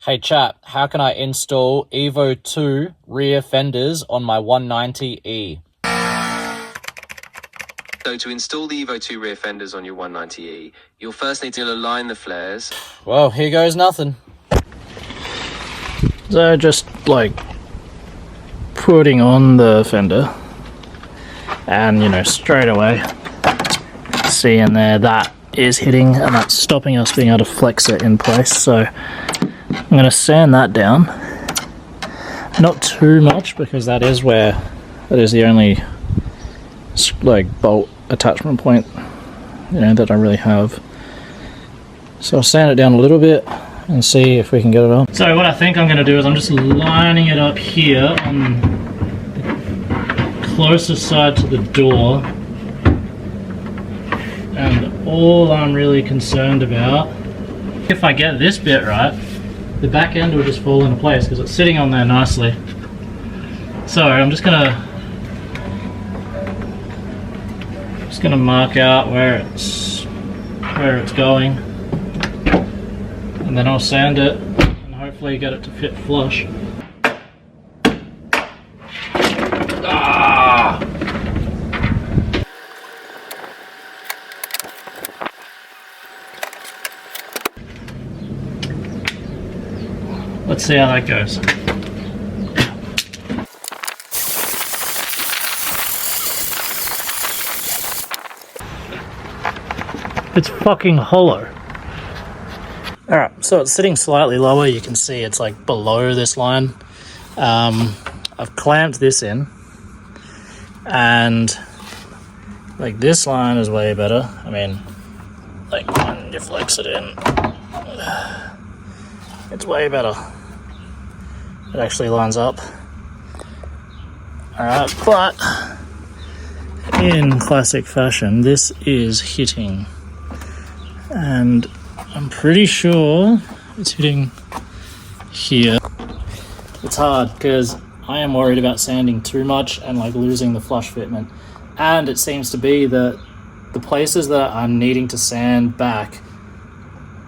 Hey chat, how can I install Evo II rear fenders on my 190E? So to install the Evo II rear fenders on your 190E, you'll first need to align the flares. Well, here goes nothing. So just like putting on the fender and straight away seeing there that is hitting and that's stopping us being able to flex it in place. So I'm going to sand that down, not too much because that is the only like bolt attachment point that I really have. So I'll sand it down a little bit and see if we can get it on. So what I think I'm going to do is I'm just lining it up here on the closest side to the door, and all I'm really concerned about, if I get this bit right, the back end will just fall into place because it's sitting on there nicely. So I'm just gonna mark out where it's going, and then I'll sand it and hopefully get it to fit flush. Let's see how that goes. It's fucking hollow. Alright, so it's sitting slightly lower. You can see it's like below this line. I've clamped this in, and like this line is way better. I mean, like when you flex it in, it's way better. It actually lines up. Alright, but in classic fashion, this is hitting. And I'm pretty sure it's hitting here. It's hard because I am worried about sanding too much and like losing the flush fitment. And it seems to be that the places that I'm needing to sand back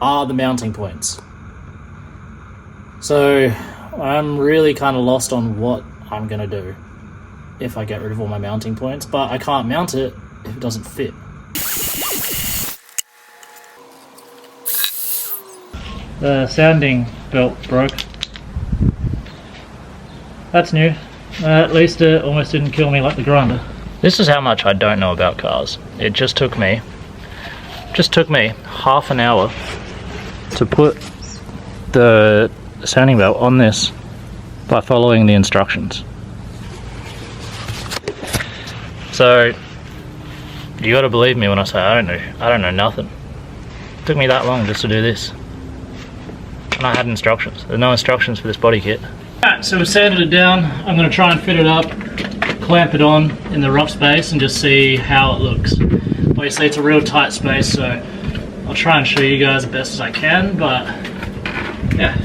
are the mounting points. So I'm really kind of lost on what I'm going to do if I get rid of all my mounting points, but I can't mount it if it doesn't fit. The sounding belt broke. That's new. At least it almost didn't kill me like the grinder. This is how much I don't know about cars. It just took me half an hour to put the sounding belt on this by following the instructions. So you gotta believe me when I say I don't know nothing. It took me that long just to do this. And I had instructions. There's no instructions for this body kit. Alright, so we've sanded it down. I'm gonna try and fit it up, clamp it on in the rough space and just see how it looks. Obviously it's a real tight space, so I'll try and show you guys the best as I can, but yeah.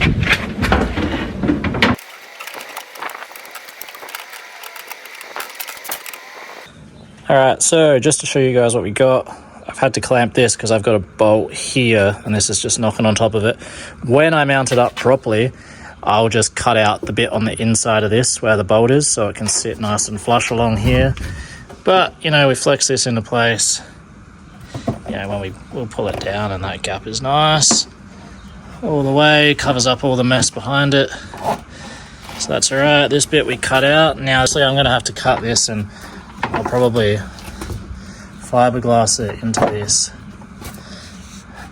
Alright, so just to show you guys what we got, I've had to clamp this because I've got a bolt here and this is just knocking on top of it. When I mount it up properly, I'll just cut out the bit on the inside of this where the bolt is so it can sit nice and flush along here. But, we flex this into place. When we'll pull it down and that gap is nice. All the way, covers up all the mess behind it. So that's alright. This bit we cut out. Now, obviously I'm going to have to cut this and I'll probably fiberglass it into this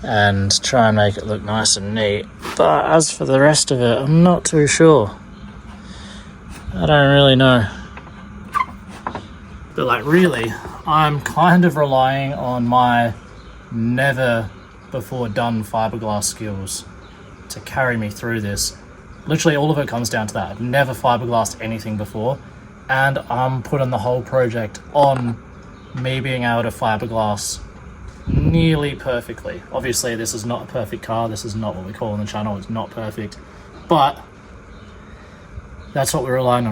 and try and make it look nice and neat. But as for the rest of it, I'm not too sure. I don't really know. But like really, I'm kind of relying on my never before done fiberglass skills to carry me through this. Literally all of it comes down to that. I've never fiberglassed anything before, and I'm putting the whole project on me being able to fiberglass nearly perfectly. Obviously this is not a perfect car, this is not what we call on the channel, it's not perfect, but that's what we're relying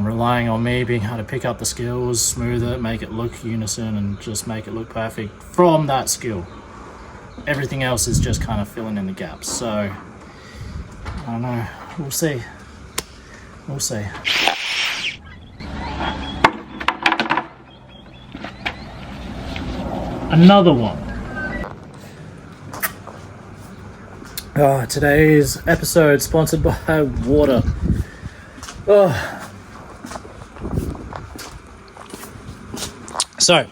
on me being able to pick up the skills, smooth it, make it look unison and just make it look perfect from that skill. Everything else is just kind of filling in the gaps. So I don't know. We'll see. We'll see. Another one. Oh, today's episode sponsored by water. Oh. So,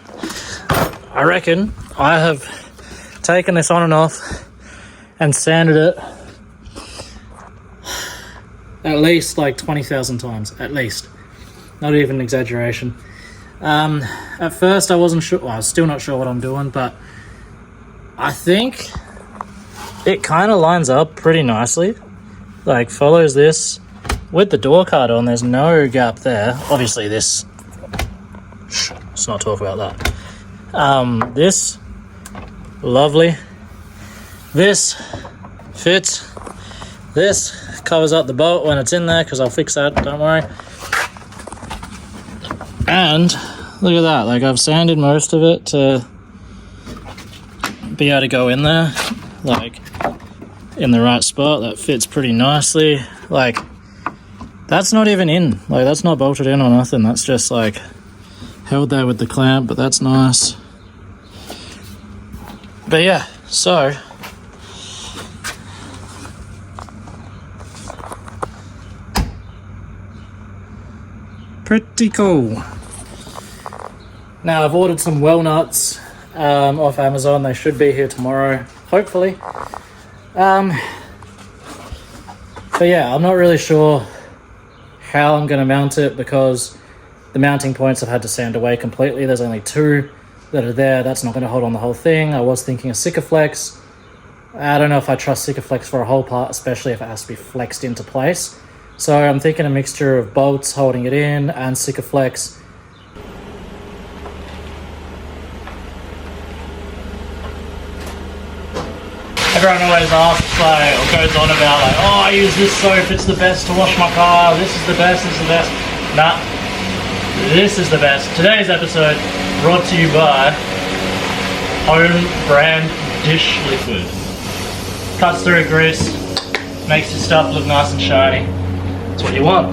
I reckon I have taken this on and off and sanded it at least like 20,000 times, at least. Not even an exaggeration. At first I wasn't sure, well, I was still not sure what I'm doing, but I think it kind of lines up pretty nicely. Like, follows this. With the door card on, there's no gap there. Obviously this, let's not talk about that. This, lovely. This fits. This covers up the bolt when it's in there, because I'll fix that, don't worry. And look at that, like, I've sanded most of it to be able to go in there, like, in the right spot. That fits pretty nicely. Like, that's not even in, like, that's not bolted in or nothing. That's just like held there with the clamp, but that's nice. But yeah, so pretty cool. Now I've ordered some well nuts off Amazon. They should be here tomorrow, hopefully. But yeah, I'm not really sure how I'm going to mount it, because the mounting points I've had to sand away completely. There's only 2 that are there. That's not going to hold on the whole thing. I was thinking of Sikaflex. I don't know if I trust Sikaflex for a whole part, especially if it has to be flexed into place. So I'm thinking a mixture of bolts holding it in and Sikaflex. Everyone always asks, like, or goes on about, like, oh, I use this soap, it's the best to wash my car, this is the best, this is the best. Nah, this is the best. Today's episode brought to you by Home Brand Dish Liquid. Cuts through grease, makes your stuff look nice and shiny. That's what you want.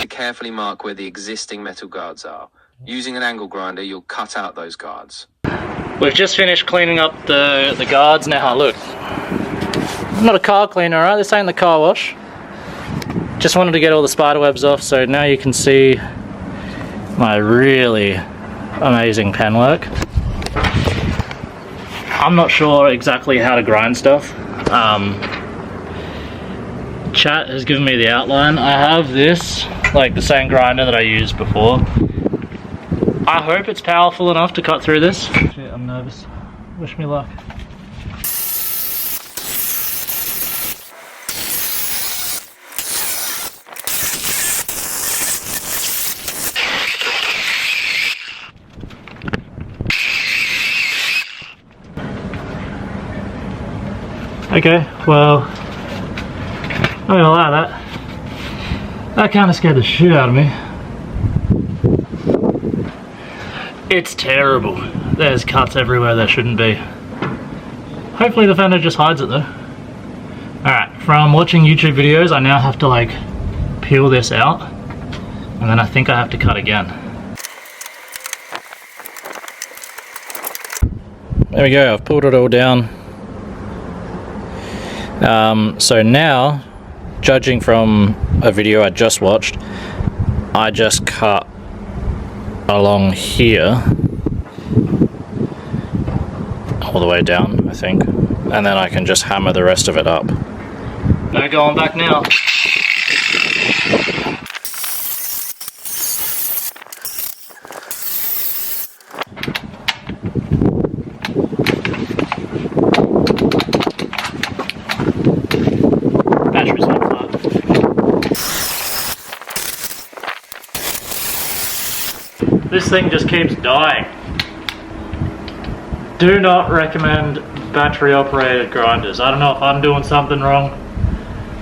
Carefully mark where the existing metal guards are. Using an angle grinder, you'll cut out those guards. We've just finished cleaning up the guards now. Look, I'm not a car cleaner, alright? This ain't the car wash. Just wanted to get all the spider webs off, so now you can see my really amazing pen work. I'm not sure exactly how to grind stuff. Chat has given me the outline. I have this, like the same grinder that I used before. I hope it's powerful enough to cut through this. Shit, I'm nervous. Wish me luck. Okay, well, I'm not gonna lie, that kind of scared the shit out of me. It's terrible. There's cuts everywhere there shouldn't be. Hopefully the fender just hides it though. Alright, from watching YouTube videos, I now have to like peel this out, and then I think I have to cut again. There we go, I've pulled it all down. So now, judging from a video I just watched, I just cut along here all the way down, I think, and then I can just hammer the rest of it up. No going back now. Battery's not flat. This thing just keeps dying. Do not recommend battery operated grinders. I don't know if I'm doing something wrong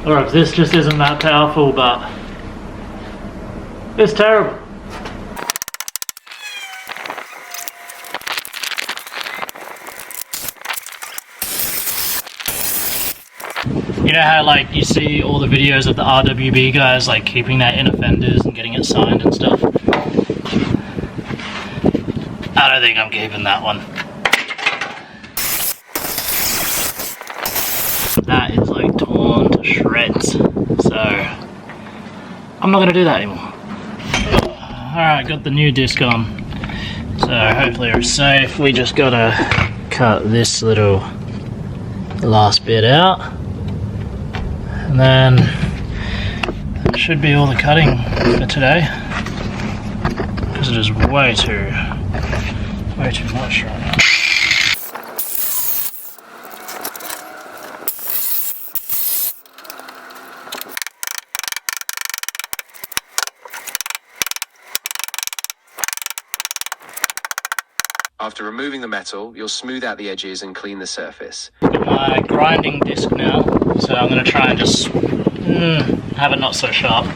or if this just isn't that powerful, but it's terrible. You know how like you see all the videos of the RWB guys like keeping that inner fenders and getting it signed and stuff? I don't think I'm keeping that one. That is like torn to shreds, so I'm not gonna do that anymore. Alright, got the new disc on, so hopefully we're safe. We just gotta cut this little last bit out, and then that should be all the cutting for today, because it is way too much right now. After removing the metal, you'll smooth out the edges and clean the surface. Got my grinding disc now, so I'm going to try and just have it not so sharp.